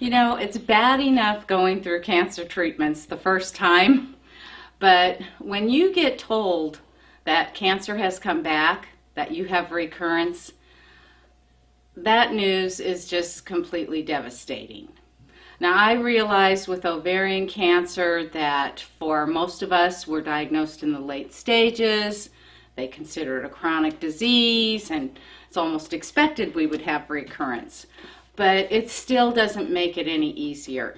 You know, it's bad enough going through cancer treatments the first time, but when you get told that cancer has come back, that you have recurrence, that news is just completely devastating. Now, I realize with ovarian cancer that for most of us, we're diagnosed in the late stages. They consider it a chronic disease, and it's almost expected we would have recurrence. But it still doesn't make it any easier.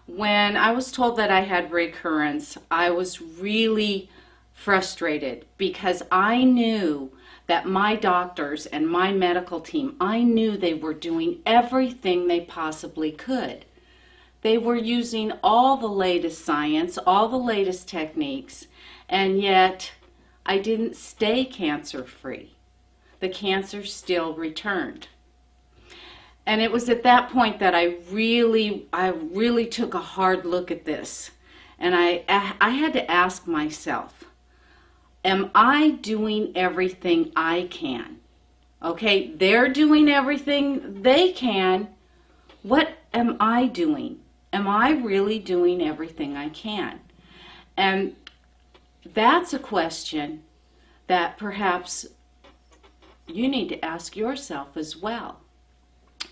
When I was told that I had recurrence, I was really frustrated because I knew that my doctors and my medical team, I knew they were doing everything they possibly could. They were using all the latest science, all the latest techniques, and yet I didn't stay cancer-free. The cancer still returned. And it was at that point that I really took a hard look at this. And I had to ask myself, am I doing everything I can? Okay, they're doing everything they can. What am I doing? Am I really doing everything I can? And that's a question that perhaps you need to ask yourself as well.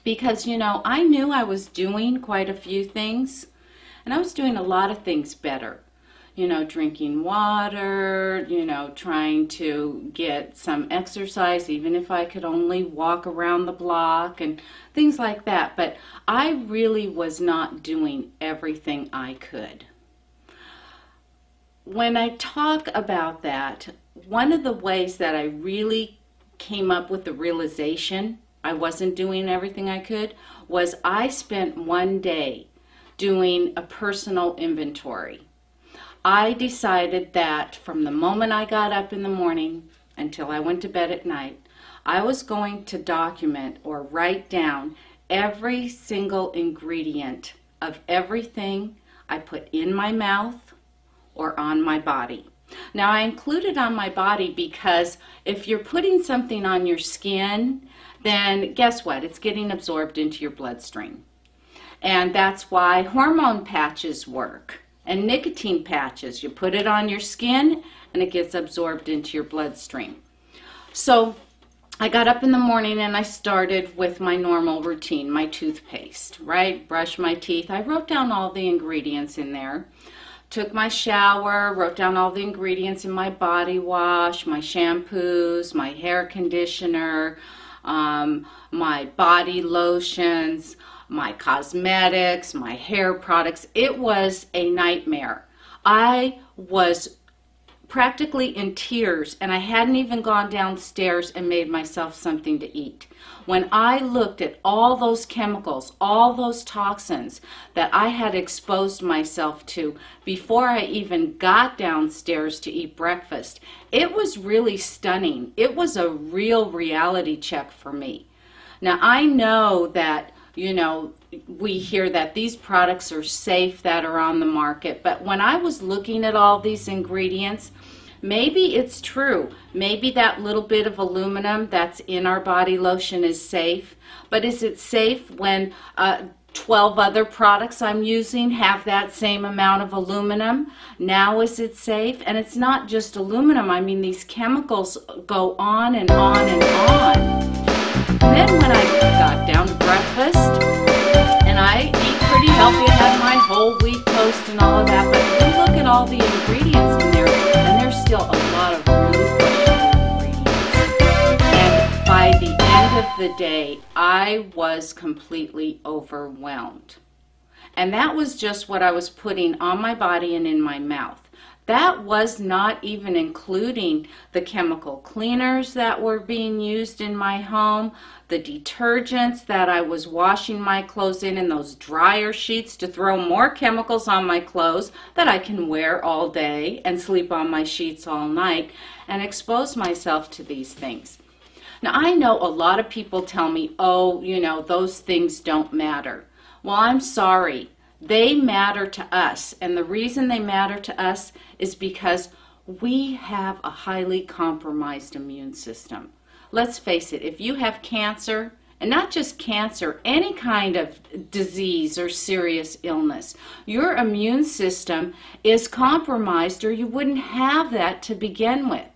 Because, you know, I knew I was doing quite a few things, and I was doing a lot of things better. You know, drinking water, you know, trying to get some exercise, even if I could only walk around the block and things like that. But I really was not doing everything I could. When I talk about that, one of the ways that I really came up with the realization I wasn't doing everything I could was I spent one day doing a personal inventory. I decided that from the moment I got up in the morning until I went to bed at night, I was going to document or write down every single ingredient of everything I put in my mouth or on my body. Now, I included on my body because if you're putting something on your skin, then guess what? It's getting absorbed into your bloodstream. And that's why hormone patches work and nicotine patches. You put it on your skin and it gets absorbed into your bloodstream. So I got up in the morning and I started with my normal routine, my toothpaste, right? Brush my teeth. I wrote down all the ingredients in there. Took my shower, wrote down all the ingredients in my body wash, my shampoos, my hair conditioner, my body lotions, my cosmetics, my hair products. It was a nightmare. I was practically in tears, and I hadn't even gone downstairs and made myself something to eat. When I looked at all those chemicals, all those toxins that I had exposed myself to before I even got downstairs to eat breakfast, it was really stunning. It was a real reality check for me. Now, I know that, you know, we hear that these products are safe that are on the market, but when I was looking at all these ingredients, maybe it's true. Maybe that little bit of aluminum that's in our body lotion is safe, but is it safe when 12 other products I'm using have that same amount of aluminum? Now is it safe? And it's not just aluminum. I mean, these chemicals go on and on and on. And then when I got down to breakfast, and I eat pretty healthy, I had my whole wheat toast and all of that, but you look at all the ingredients in there, and there's still a lot of really questionable ingredients. And by the end of the day, I was completely overwhelmed. And that was just what I was putting on my body and in my mouth. That was not even including the chemical cleaners that were being used in my home, the detergents that I was washing my clothes in, and those dryer sheets to throw more chemicals on my clothes that I can wear all day and sleep on my sheets all night and expose myself to these things. Now, I know a lot of people tell me, oh, you know, those things don't matter. Well, I'm sorry. They matter to us, and the reason they matter to us is because we have a highly compromised immune system. Let's face it, if you have cancer and not just cancer, any kind of disease or serious illness, your immune system is compromised, or you wouldn't have that to begin with.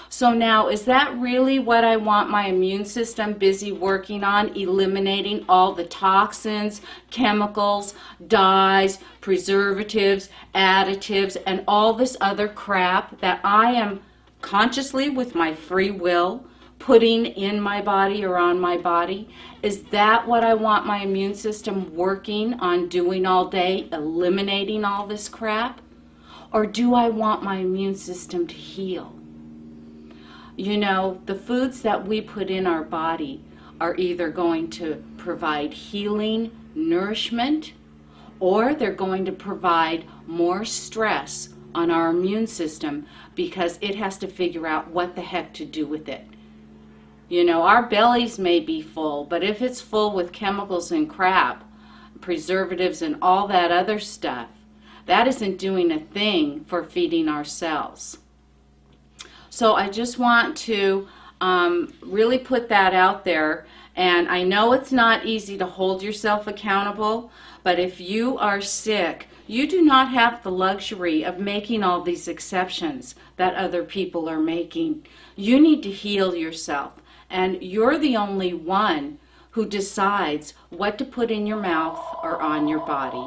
So now, is that really what I want my immune system busy working on? Eliminating all the toxins, chemicals, dyes, preservatives, additives, and all this other crap that I am consciously, with my free will, putting in my body or on my body? Is that what I want my immune system working on doing all day, eliminating all this crap? Or do I want my immune system to heal? You know, the foods that we put in our body are either going to provide healing, nourishment, or they're going to provide more stress on our immune system because it has to figure out what the heck to do with it. You know, our bellies may be full, but if it's full with chemicals and crap, preservatives and all that other stuff, that isn't doing a thing for feeding our cells. So I just want to really put that out there. And I know it's not easy to hold yourself accountable, but if you are sick, you do not have the luxury of making all these exceptions that other people are making. You need to heal yourself, and you're the only one who decides what to put in your mouth or on your body.